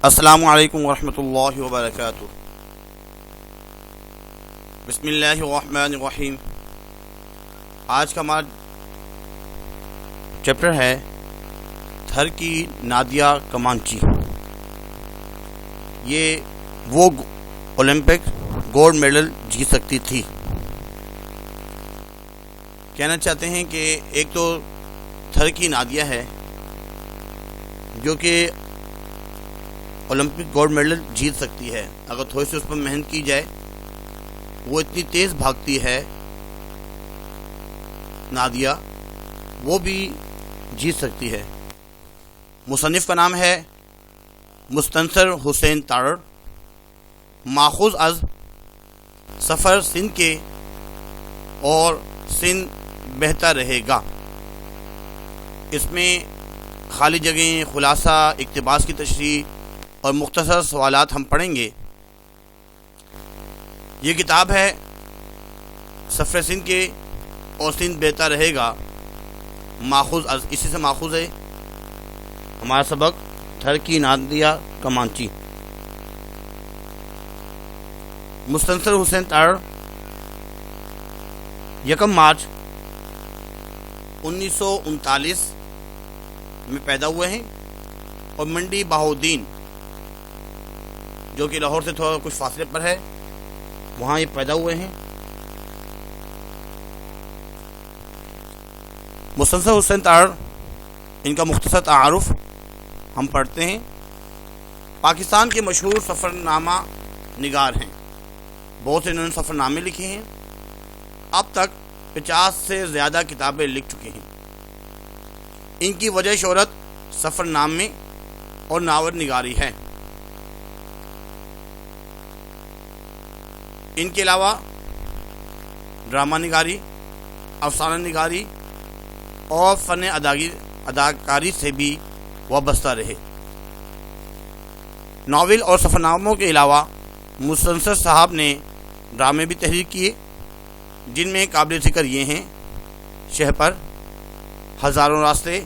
السلام علیکم ورحمۃ اللہ وبرکاتہ۔ بسم اللہ الرحمن الرحیم۔ آج کا ہمارا چیپٹر ہے تھر کی نادیہ کمانچی۔ یہ وہ اولمپک گولڈ میڈل جیت سکتی تھی۔ کہنا چاہتے ہیں کہ ایک تو تھر کی نادیہ ہے جو کہ اولمپک گولڈ میڈل جیت سکتی ہے اگر تھوڑی سی اس پر محنت کی جائے۔ وہ اتنی تیز بھاگتی ہے نادیہ، وہ بھی جیت سکتی ہے۔ مصنف کا نام ہے مستنصر حسین تارڑ، ماخوذ از سفر سندھ کے اور سندھ بہتا رہے گا۔ اس میں خالی جگہیں، خلاصہ، اقتباس کی تشریح اور مختصر سوالات ہم پڑھیں گے۔ یہ کتاب ہے سفر سندھ کے اور سندھ بہتا رہے گا، ماخوذ از، اسی سے ماخوذ ہے ہمارا سبق تھر کی نادیہ کمانچی۔ مستنصر حسین تارڑ 1 مارچ 1939 میں پیدا ہوئے ہیں اور منڈی بہاؤالدین جو کہ لاہور سے تھوڑا کچھ فاصلے پر ہے، وہاں یہ پیدا ہوئے ہیں۔ مستنصر حسین تارڑ، ان کا مختصر تعارف ہم پڑھتے ہیں۔ پاکستان کے مشہور سفر نامہ نگار ہیں، بہت سے انہوں نے سفر نامے لکھے ہیں۔ اب تک 50 سے زیادہ کتابیں لکھ چکے ہیں۔ ان کی وجہ شہرت سفر نامے اور ناول نگاری ہے۔ ان کے علاوہ ڈرامہ نگاری، افسانہ نگاری اور فن اداکاری سے بھی وابستہ رہے۔ ناول اور سفرناموں کے علاوہ مستنصر صاحب نے ڈرامے بھی تحریر کیے، جن میں قابل ذکر یہ ہیں: شہپر، ہزاروں راستے،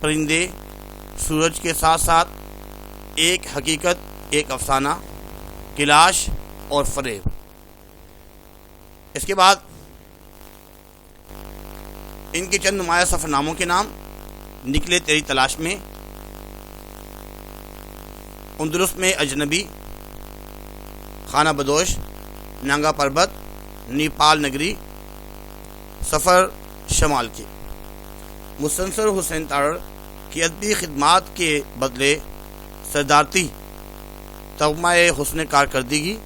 پرندے، سورج کے ساتھ ساتھ، ایک حقیقت ایک افسانہ، کلاش اور فریب۔ اس کے بعد ان کے چند نمایاں سفر ناموں کے نام: نکلے تیری تلاش میں، اندلس میں اجنبی، خانہ بدوش، نانگا پربت، نیپال نگری، سفر شمال کے۔ مستنصر حسین تارڑ کی ادبی خدمات کے بدلے صدارتی تمغہ حسن کارکردگی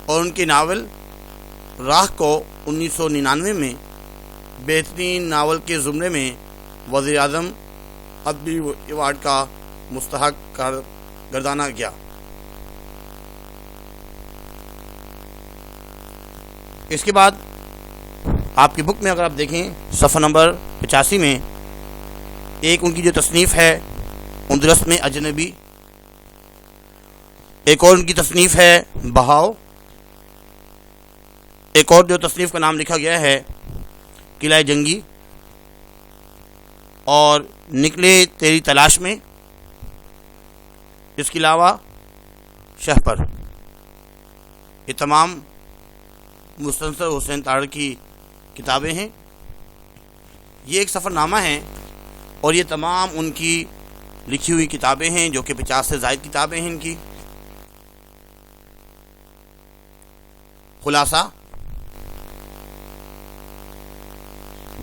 اور ان کے ناول راہ کو 1999 میں بہترین ناول کے زمرے میں وزیر اعظم ادبی ایوارڈ کا مستحق گردانا گیا۔ اس کے بعد آپ کی بک میں اگر آپ دیکھیں صفحہ نمبر 85 میں ایک ان کی جو تصنیف ہے اندلس میں اجنبی، ایک اور ان کی تصنیف ہے بہاؤ، ایک اور جو تصنیف کا نام لکھا گیا ہے قلعہ جنگی، اور نکلے تیری تلاش میں، اس کے علاوہ شہپر۔ یہ تمام مستنصر حسین تارڑ کی کتابیں ہیں۔ یہ ایک سفر نامہ ہے اور یہ تمام ان کی لکھی ہوئی کتابیں ہیں، جو کہ 50 سے زائد کتابیں ہیں۔ ان کی خلاصہ: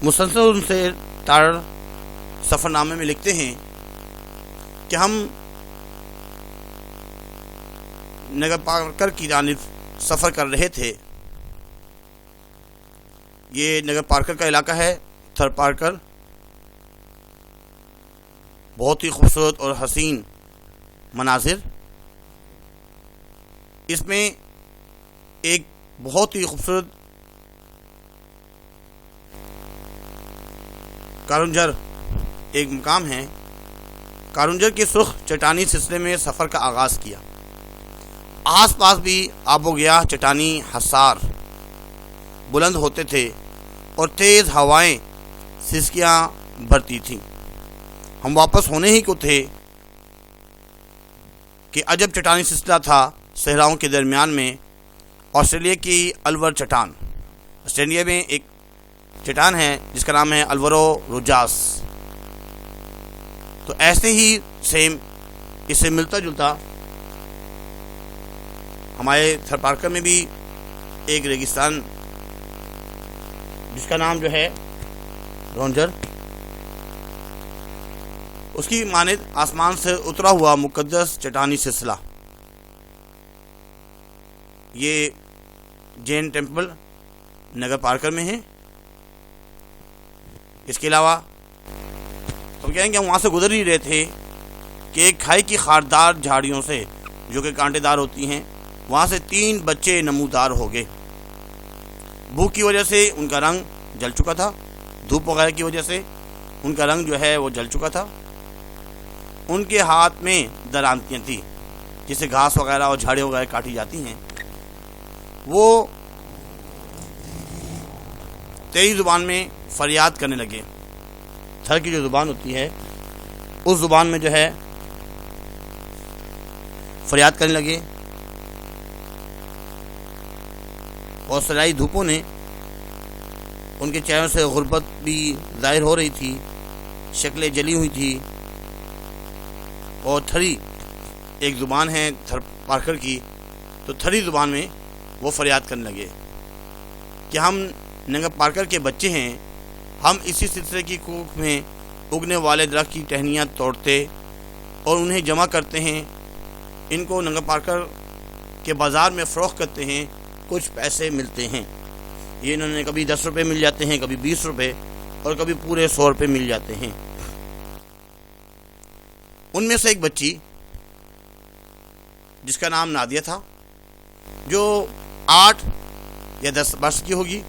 مستنصر حسین تارڑ سفر نامے میں لکھتے ہیں کہ ہم نگر پارکر کی جانب سفر کر رہے تھے۔ یہ نگر پارکر کا علاقہ ہے، تھر پارکر، بہت ہی خوبصورت اور حسین مناظر۔ اس میں ایک بہت ہی خوبصورت کارنجر ایک مقام ہے۔ کارنجر کے سرخ چٹانی سلسلے میں سفر کا آغاز کیا۔ آس پاس بھی آب و گیاہ چٹانی حصار بلند ہوتے تھے اور تیز ہوائیں سسکیاں بھرتی تھیں۔ ہم واپس ہونے ہی کو تھے کہ عجب چٹانی سلسلہ تھا صحراؤں کے درمیان میں آسٹریلیا کی الور چٹان. آسٹریلیا میں ایک چٹان ہے جس کا نام ہے الورو روجاس. تو ایسے ہی سیم اس سے ملتا جلتا ہمارے تھرپارکر میں بھی ایک ریگستان جس کا نام جو ہے رونجر، اس کی مانند آسمان سے اترا ہوا مقدس چٹانی سلسلہ. یہ جین ٹیمپل نگر پارکر میں ہے. اس کے علاوہ ہم کہیں گے ہم وہاں سے گزر ہی رہے تھے کہ ایک کھائی کی خاردار جھاڑیوں سے جو کہ کانٹے دار ہوتی ہیں، وہاں سے 3 بچے نمودار ہو گئے. بھوک کی وجہ سے ان کا رنگ جل چکا تھا، دھوپ وغیرہ کی وجہ سے ان کا رنگ جو ہے وہ جل چکا تھا. ان کے ہاتھ میں درانتیاں تھیں جسے گھاس وغیرہ اور جھاڑیاں وغیرہ کاٹی جاتی ہیں. وہ تیری زبان میں فریاد کرنے لگے. تھر کی جو زبان ہوتی ہے اس زبان میں جو ہے فریاد کرنے لگے. اور سرائی دھوپوں نے ان کے چہروں سے غربت بھی ظاہر ہو رہی تھی، شکلیں جلی ہوئی تھی. اور تھری ایک زبان ہے تھر پارکر کی، تو تھری زبان میں وہ فریاد کرنے لگے کہ ہم ننگا پارکر کے بچے ہیں. ہم اسی سلسلے کی کوکھ میں اگنے والے درخت کی ٹہنیاں توڑتے اور انہیں جمع کرتے ہیں. ان کو ننگا پارکر کے بازار میں فروخت کرتے ہیں، کچھ پیسے ملتے ہیں. یہ انہوں نے کبھی 10 روپے مل جاتے ہیں، کبھی 20 روپے اور کبھی پورے 100 روپے مل جاتے ہیں. ان میں سے ایک بچی جس کا نام نادیہ تھا، جو 8 یا 10 برس کی ہوگی،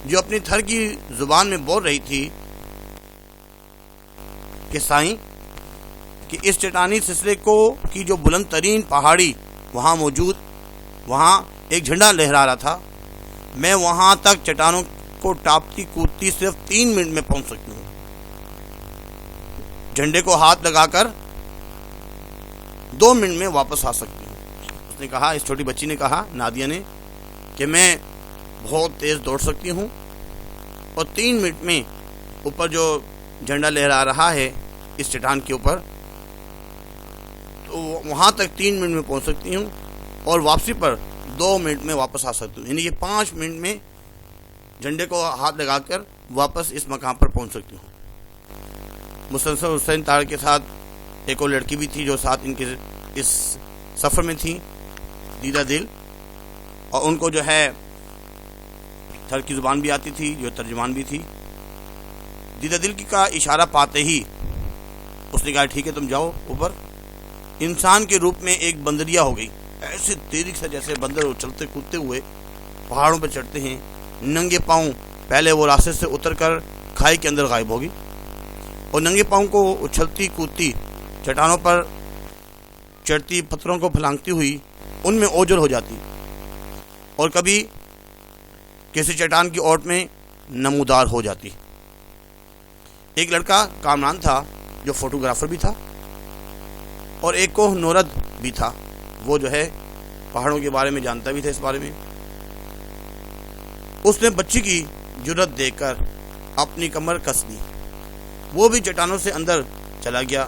جو اپنی تھر کی زبان میں بول رہی تھی کہ سائیں کہ اس چٹانی سلسلے کو کی جو بلند ترین پہاڑی وہاں موجود، وہاں ایک جھنڈا لہرا رہا تھا. میں وہاں تک چٹانوں کو ٹاپتی کودتی صرف 3 منٹ میں پہنچ سکتی ہوں. جھنڈے کو ہاتھ لگا کر 2 منٹ میں واپس آ سکتی ہوں. اس نے کہا، اس چھوٹی بچی نے کہا، نادیہ نے، کہ میں بہت تیز دوڑ سکتی ہوں اور 3 منٹ میں اوپر جو جھنڈا لہرا رہا ہے اس چٹان کے اوپر، تو وہاں تک 3 منٹ میں پہنچ سکتی ہوں اور واپسی پر 2 منٹ میں واپس آ سکتی ہوں. یعنی کہ 5 منٹ میں جھنڈے کو ہاتھ لگا کر واپس اس مقام پر پہنچ سکتی ہوں. مسنصر حسین تارڑ کے ساتھ ایک اور لڑکی بھی تھی جو ساتھ ان کے اس سفر میں تھی، دیدہ دل، اور ان کو جو ہے تھر کی زبان بھی آتی تھی، جو ترجمان بھی تھی. دیدہ دل کا اشارہ پاتے ہی اس نے کہا ٹھیک ہے تم جاؤ اوپر. انسان کے روپ میں ایک بندریا ہو گئی، ایسے تیزی سے جیسے بندر چلتے کودتے ہوئے پہاڑوں پہ چڑھتے ہیں. ننگے پاؤں پہلے وہ راستے سے اتر کر کھائی کے اندر غائب ہوگی اور ننگے پاؤں کو اچھلتی کودتی چٹانوں پر چڑھتی، پتھروں کو پھلانگتی ہوئی ان میں اوجل ہو جاتی اور کبھی کسی چٹان کی اوٹ میں نمودار ہو جاتی. ایک لڑکا کامران تھا جو فوٹوگرافر بھی تھا اور ایک کو نورد بھی تھا، وہ جو ہے پہاڑوں کے بارے میں جانتا بھی تھا. اس بارے میں اس نے بچی کی جرت دیکھ کر اپنی کمر کس دی. وہ بھی چٹانوں سے اندر چلا گیا.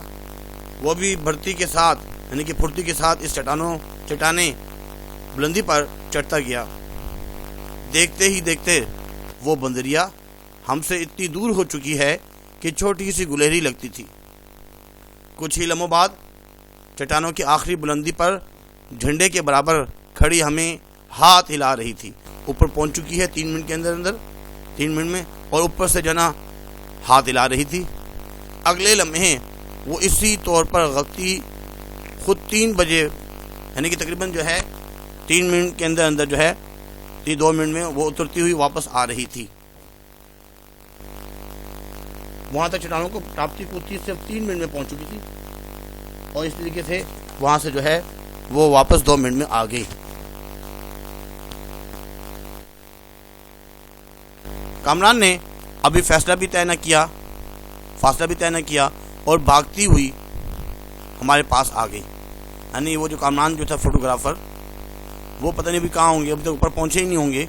وہ بھی بھرتی کے ساتھ یعنی کہ پھرتی کے ساتھ اس چٹانیں بلندی پر چڑھتا گیا. دیکھتے ہی دیکھتے وہ بندریا ہم سے اتنی دور ہو چکی ہے کہ چھوٹی سی گلہری لگتی تھی. کچھ ہی لمحوں بعد چٹانوں کی آخری بلندی پر جھنڈے کے برابر کھڑی ہمیں ہاتھ ہلا رہی تھی. اوپر پہنچ چکی ہے 3 منٹ کے اندر 3 منٹ میں، اور اوپر سے جنا ہاتھ ہلا رہی تھی. اگلے لمحے وہ اسی طور پر غلطی خود 3 بجے یعنی کہ تقریباً جو ہے 3 منٹ کے اندر جو ہے 2 منٹ میں وہ اترتی ہوئی واپس آ رہی تھی. وہاں تک چٹانوں کو ٹاپتی کودتی صرف 3 منٹ میں پہنچ چکی تھی اور اس طریقے سے وہاں سے جو ہے وہ واپس 2 منٹ میں آ گئی. کامران نے ابھی فاصلہ بھی طے نہ کیا اور بھاگتی ہوئی ہمارے پاس آ گئی. یعنی وہ جو کامران جو تھا فوٹوگرافر، وہ پتہ نہیں بھی کہاں ہوں گے، ابھی تک اوپر پہنچے ہی نہیں ہوں گے.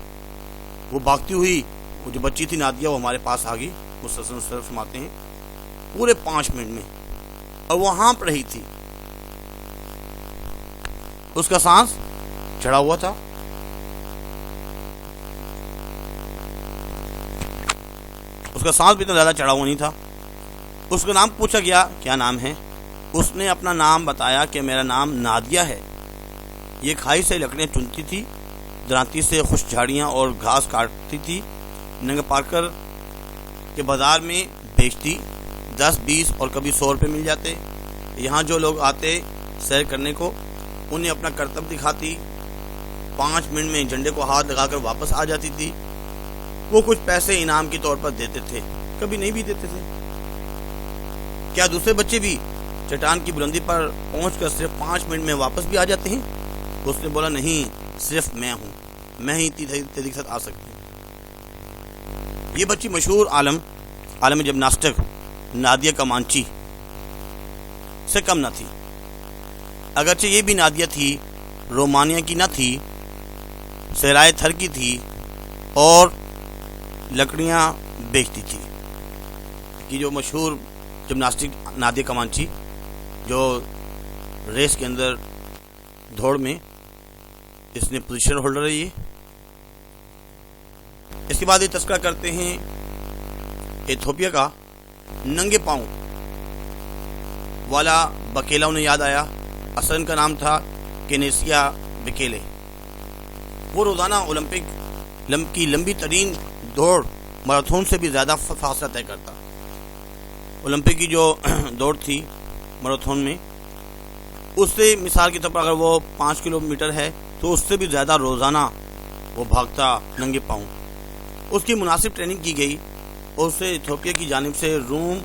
وہ بھاگتی ہوئی وہ جو بچی تھی نادیہ وہ ہمارے پاس آ گئی. مسلسل فرماتے ہیں پورے 5 منٹ میں، اور وہ ہانپ رہی تھی. اس کا سانس چڑھا ہوا تھا. اس کا سانس بھی اتنا زیادہ چڑھا ہوا نہیں تھا. اس کا نام پوچھا گیا کیا نام ہے. اس نے اپنا نام بتایا کہ میرا نام نادیہ ہے. یہ کھائی سے لکڑیاں چنتی تھی، درانتی سے خشک جھاڑیاں اور گھاس کاٹتی تھی، ننگا پارکر کے بازار میں بیچتی. 10 20 اور کبھی 100 روپے مل جاتے. یہاں جو لوگ آتے سیر کرنے کو انہیں اپنا کرتب دکھاتی. 5 منٹ میں جھنڈے کو ہاتھ لگا کر واپس آ جاتی تھی. وہ کچھ پیسے انعام کے طور پر دیتے تھے، کبھی نہیں بھی دیتے تھے. کیا دوسرے بچے بھی چٹان کی بلندی پر پہنچ کر صرف 5 منٹ میں واپس بھی آ جاتے ہیں؟ اس نے بولا نہیں، صرف میں ہوں، میں ہی تیزی کے ساتھ آ سکتی ہوں. یہ بچی مشہور عالم جمناسٹک نادیہ کمانچی سے کم نہ تھی. اگرچہ یہ بھی نادیہ تھی، رومانیہ کی نہ تھی، صحرائے تھر کی تھی اور لکڑیاں بیچتی تھی. یہ جو مشہور جمناسٹک نادیہ کمانچی جو ریس کے اندر دوڑ میں اس نے پوزیشن ہولڈر ہے. یہ اس کے بعد یہ تذکرہ کرتے ہیں ایتھوپیا کا ننگے پاؤں والا بکیلا. انہیں یاد آیا، اصل کا نام تھا کینیسیا بکیلے. وہ روزانہ اولمپک کی لمبی ترین دوڑ میراتھن سے بھی زیادہ فاصلہ طے کرتا. اولمپک کی جو دوڑ تھی میراتھن میں، اس سے مثال کے طور پر اگر وہ 5 کلومیٹر ہے تو اس سے بھی زیادہ روزانہ وہ بھاگتا ننگے پاؤں. اس کی مناسب ٹریننگ کی گئی اور اسے ایتھوپیا کی جانب سے روم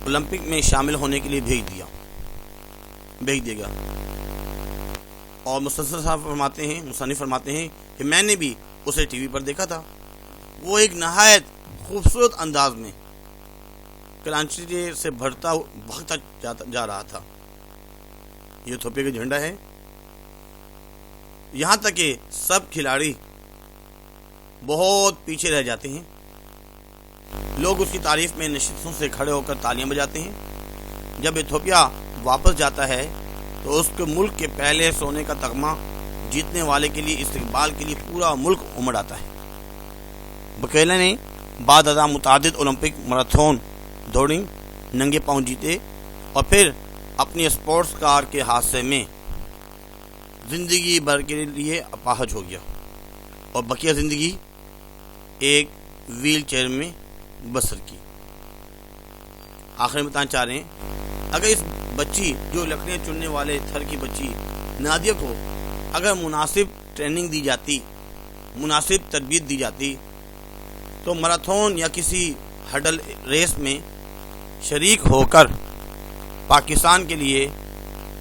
اولمپک میں شامل ہونے کے لیے بھیج دیا گیا. اور مسلسل مصنف فرماتے ہیں کہ میں نے بھی اسے ٹی وی پر دیکھا تھا. وہ ایک نہایت خوبصورت انداز میں کراچی سے بھرتا جا رہا تھا. یہ ایتھوپیا کا جھنڈا ہے. یہاں تک کہ سب کھلاڑی بہت پیچھے رہ جاتے ہیں. لوگ اس کی تعریف میں نشستوں سے کھڑے ہو کر تالیاں بجاتے ہیں. جب ایتھوپیا واپس جاتا ہے تو اس کے ملک کے پہلے سونے کا تمغہ جیتنے والے کے لیے استقبال کے لیے پورا ملک امڑ آتا ہے. بکیلا نے بعد ازاں متعدد اولمپک میراتھن دوڑیں، ننگے پاؤں جیتے اور پھر اپنی اسپورٹس کار کے حادثے میں زندگی بھر کے لیے اپاہج ہو گیا اور بقیہ زندگی ایک ویل چیئر میں بسر کی. آخر میں بتانا چاہ رہے ہیں، اگر اس بچی جو لکڑیاں چننے والے تھر کی بچی نادیہ کو اگر مناسب ٹریننگ دی جاتی، مناسب تربیت دی جاتی تو میراتھن یا کسی ہڈل ریس میں شریک ہو کر پاکستان کے لیے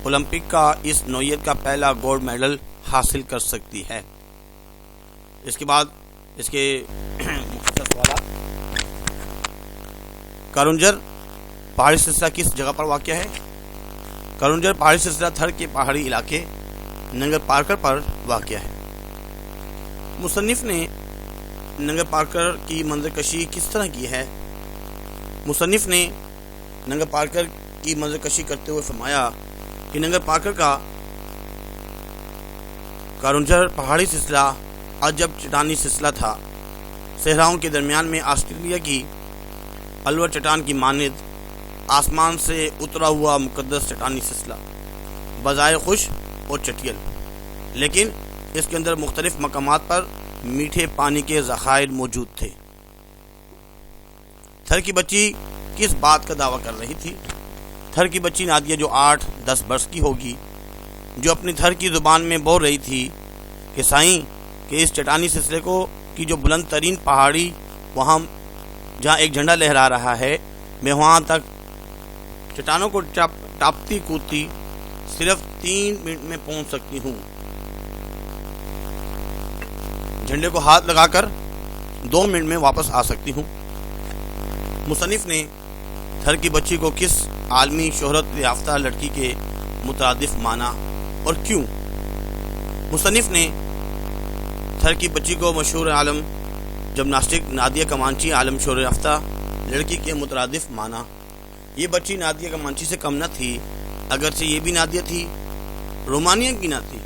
اولمپک کا اس نوعیت کا پہلا گولڈ میڈل حاصل کر سکتی ہے. اس کے بعد اس کے مختصر سوالات. کرنجر پہاڑی سلسلہ کس جگہ پر واقع ہے؟ کرنجر پہاڑی سلسلہ تھر کے پہاڑی علاقے ننگر پارکر پر واقع ہے. مصنف نے ننگر پارکر کی منظر کشی کس طرح کی ہے؟ مصنف نے ننگر پارکر کی منظر کشی کرتے ہوئے فرمایا کہ ننگر پارکر کا کرنجر پہاڑی سلسلہ عجب چٹانی سلسلہ تھا. صحراؤں کے درمیان میں آسٹریلیا کی الور چٹان کی مانند آسمان سے اترا ہوا مقدس چٹانی سلسلہ، بظاہر خوش اور چٹیل، لیکن اس کے اندر مختلف مقامات پر میٹھے پانی کے ذخائر موجود تھے. تھر کی بچی کس بات کا دعویٰ کر رہی تھی؟ تھر کی بچی نادیہ جو 8-10 برس کی ہوگی، جو اپنی تھر کی زبان میں بول رہی تھی کہ سائیں کہ اس چٹانی سلسلے کو کی جو بلند ترین پہاڑی وہاں جہاں ایک جھنڈا لہرا رہا ہے، میں وہاں تک چٹانوں کو ٹاپتی کودتی صرف 3 منٹ میں پہنچ سکتی ہوں. جھنڈے کو ہاتھ لگا کر 2 منٹ میں واپس آ سکتی ہوں. مصنف نے تھر کی بچی کو کس عالمی شہرت یافتہ لڑکی کے مترادف معنی اور کیوں؟ مصنف نے تھر کی بچی کو مشہور عالم جمناسٹک نادیہ کمانچی عالم شہرت یافتہ لڑکی کے مترادف مانا۔ یہ بچی نادیہ کمانچی سے کم نہ تھی، اگرچہ یہ بھی نادیہ تھی، رومانیہ کی نہ تھی،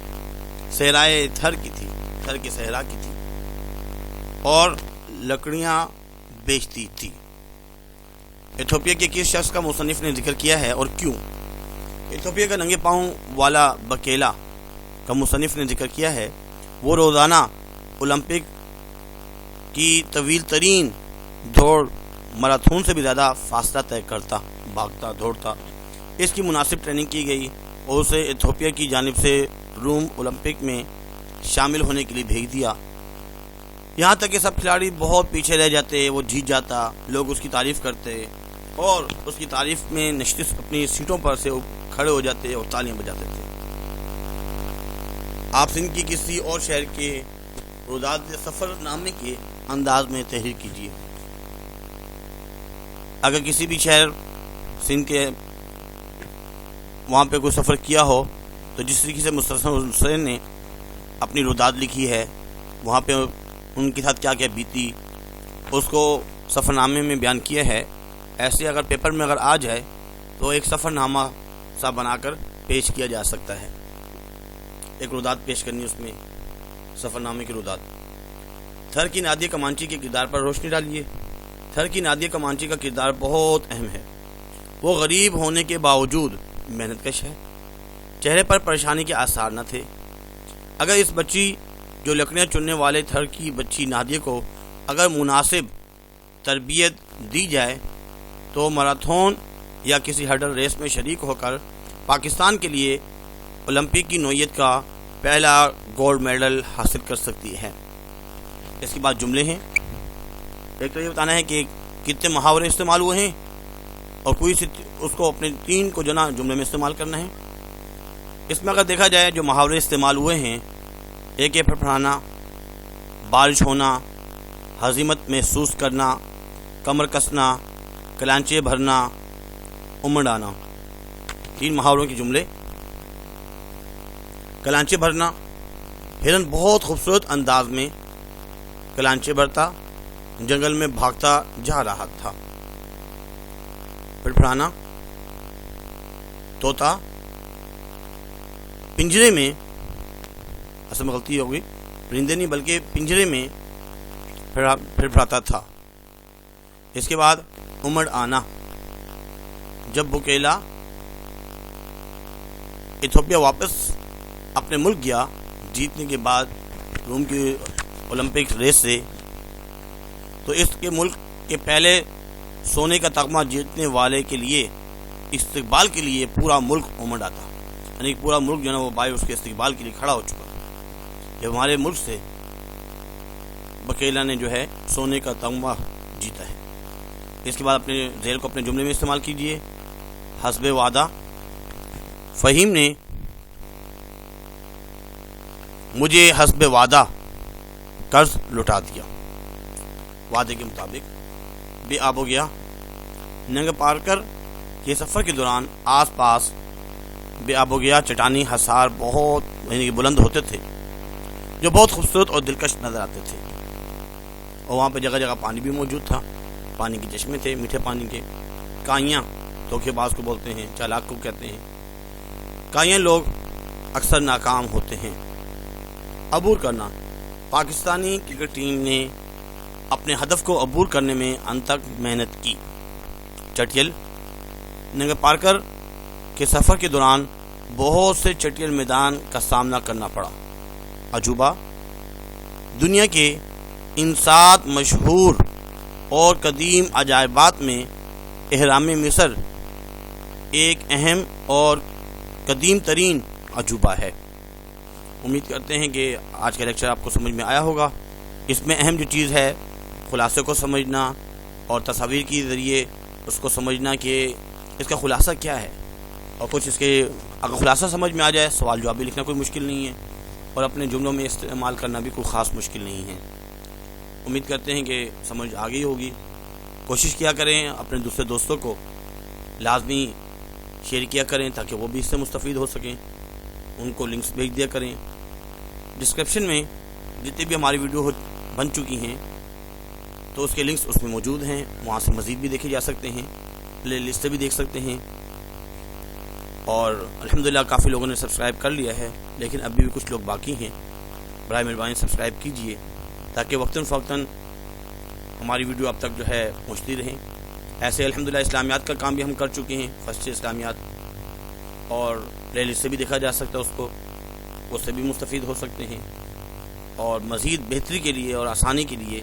صحرائے تھر کی تھی، تھر کے صحرا کی تھی، اور لکڑیاں بیچتی تھی۔ ایتھوپیا کے کس شخص کا مصنف نے ذکر کیا ہے اور کیوں؟ ایتھوپیا کا ننگے پاؤں والا بکیلا کا مصنف نے ذکر کیا ہے۔ وہ روزانہ اولمپک کی طویل ترین دوڑ میراتھن سے بھی زیادہ فاصلہ طے کرتا، بھاگتا، دوڑتا۔ اس کی مناسب ٹریننگ کی گئی اور اسے ایتھوپیا کی جانب سے روم اولمپک میں شامل ہونے کے لیے بھیج دیا۔ یہاں تک کہ سب کھلاڑی بہت پیچھے رہ جاتے، وہ جیت جاتا، لوگ اس کی تعریف کرتے اور اس کی تعریف میں نشست اپنی سیٹوں پر سے کھڑے ہو جاتے اور تالیاں بجاتے تھے۔ آپ سندھ کی کسی اور شہر کے روداد سفر نامے کے انداز میں تحریر کیجیے۔ اگر کسی بھی شہر سندھ کے وہاں پہ کوئی سفر کیا ہو تو جس طریقے سے مستنصر حسین نے اپنی روداد لکھی ہے، وہاں پہ ان کے ساتھ کیا کیا بیتی، اس کو سفر نامے میں بیان کیا ہے۔ ایسے اگر پیپر میں اگر آ جائے تو ایک سفر نامہ سا بنا کر پیش کیا جا سکتا ہے۔ ایک روداد پیش کرنی، اس میں سفر نامے کی روداد۔ تھر کی نادیہ کمانچی کے کردار پر روشنی ڈالیے۔ تھر کی نادیہ کمانچی کا کردار بہت اہم ہے۔ وہ غریب ہونے کے باوجود محنت کش ہے، چہرے پر پریشانی کے آثار نہ تھے۔ اگر اس بچی جو لکڑیاں چننے والے تھر کی بچی نادیہ کو اگر مناسب تربیت دی جائے تو میراتھن یا کسی ہرڈل ریس میں شریک ہو کر پاکستان کے لیے اولمپک کی نوعیت کا پہلا گولڈ میڈل حاصل کر سکتی ہے۔ اس کے بعد جملے ہیں۔ ایک تو یہ بتانا ہے کہ کتنے محاورے استعمال ہوئے ہیں اور کوئی اس کو اپنے 3 کو جو نا جملے میں استعمال کرنا ہے۔ اس میں اگر دیکھا جائے جو محاورے استعمال ہوئے ہیں، ایک ہے پھڑپڑانا، بارش ہونا، ہزیمت محسوس کرنا، کمر کسنا، کلانچے بھرنا، امڑانا۔ 3 محاوروں کے جملے۔ کلانچے بھرنا، ہرن بہت خوبصورت انداز میں کلانچے بھرتا جنگل میں بھاگتا جا رہا تھا۔ پھڑپڑانا، طوطا پنجرے میں، اصل میں غلطی ہوگی، پرندے نہیں بلکہ پنجرے میں پھڑپڑاتا تھا۔ اس کے بعد امڑ آنا، جب بکیلا ایتھوپیا واپس اپنے ملک گیا جیتنے کے بعد روم کی اولمپک ریس سے، تو اس کے ملک کے پہلے سونے کا تمغہ جیتنے والے کے لیے استقبال کے لیے پورا ملک امڑ آتا، یعنی پورا ملک جو ہے نا وہ باہر اس کے استقبال کے لیے کھڑا ہو چکا۔ جب ہمارے ملک سے بکیلا نے جو ہے سونے کا تمغہ جیتا ہے۔ اس کے بعد اپنے ذیل کو اپنے جملے میں استعمال کیجیے۔ حسب وعدہ، فہیم نے مجھے حسب وعدہ قرض لوٹا دیا، وعدے کے مطابق۔ بے آب ہو گیا، ننگ پارکر کے سفر کے دوران آس پاس بے آب ہو گیا چٹانی حصار بہت یعنی بلند ہوتے تھے جو بہت خوبصورت اور دلکش نظر آتے تھے، اور وہاں پہ جگہ جگہ پانی بھی موجود تھا، پانی کے چشمے تھے میٹھے پانی کے۔ کائیاں، دھوکے باز کو بولتے ہیں، چالاک کو کہتے ہیں۔ کائیاں لوگ اکثر ناکام ہوتے ہیں۔ عبور کرنا، پاکستانی کرکٹ ٹیم نے اپنے ہدف کو عبور کرنے میں انت تک محنت کی۔ چٹیل، ننگ پارکر کے سفر کے دوران بہت سے چٹیل میدان کا سامنا کرنا پڑا۔ عجوبہ، دنیا کے ان 7 مشہور اور قدیم عجائبات میں اہرام مصر ایک اہم اور قدیم ترین عجوبہ ہے۔ امید کرتے ہیں کہ آج کا لیکچر آپ کو سمجھ میں آیا ہوگا۔ اس میں اہم جو چیز ہے خلاصے کو سمجھنا اور تصاویر کے ذریعے اس کو سمجھنا کہ اس کا خلاصہ کیا ہے، اور کچھ اس کے اگر خلاصہ سمجھ میں آ جائے سوال جواب بھی لکھنا کوئی مشکل نہیں ہے، اور اپنے جملوں میں استعمال کرنا بھی کوئی خاص مشکل نہیں ہے۔ امید کرتے ہیں کہ سمجھ آ گئی ہوگی۔ کوشش کیا کریں اپنے دوسرے دوستوں کو لازمی شیئر کیا کریں تاکہ وہ بھی اس سے مستفید ہو سکیں۔ ان کو لنکس بھیج دیا کریں۔ ڈسکرپشن میں جتنی بھی ہماری ویڈیو بن چکی ہیں تو اس کے لنکس اس میں موجود ہیں، وہاں سے مزید بھی دیکھے جا سکتے ہیں، پلے لسٹ بھی دیکھ سکتے ہیں۔ اور الحمدللہ کافی لوگوں نے سبسکرائب کر لیا ہے، لیکن ابھی بھی کچھ لوگ باقی ہیں۔ برائے مہربانی سبسکرائب کیجئے تاکہ وقتاً فوقتاً ہماری ویڈیو اب تک جو ہے پہنچتی رہیں۔ ایسے الحمدللہ اسلامیات کا کام بھی ہم کر چکے ہیں، فرسٹ اسلامیات، اور پلے لسٹ سے بھی دیکھا جا سکتا ہے، اس سے بھی مستفید ہو سکتے ہیں۔ اور مزید بہتری کے لیے اور آسانی کے لیے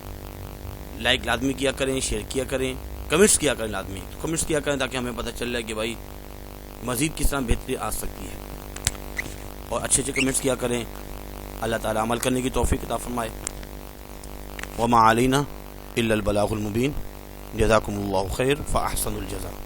لائک لازمی کیا کریں، شیئر کیا کریں، کمنٹس کیا کریں، لازمی کمنٹس کیا کریں تاکہ ہمیں پتہ چل جائے کہ بھائی مزید کس طرح بہتری آ سکتی ہے، اور اچھے کمنٹس کیا کریں۔ اللہ تعالیٰ عمل کرنے کی توفیق عطا فرمائے۔ وما علینا الا البلاغ المبین۔ جزاکم اللہ خیر فاحسن الجزاء۔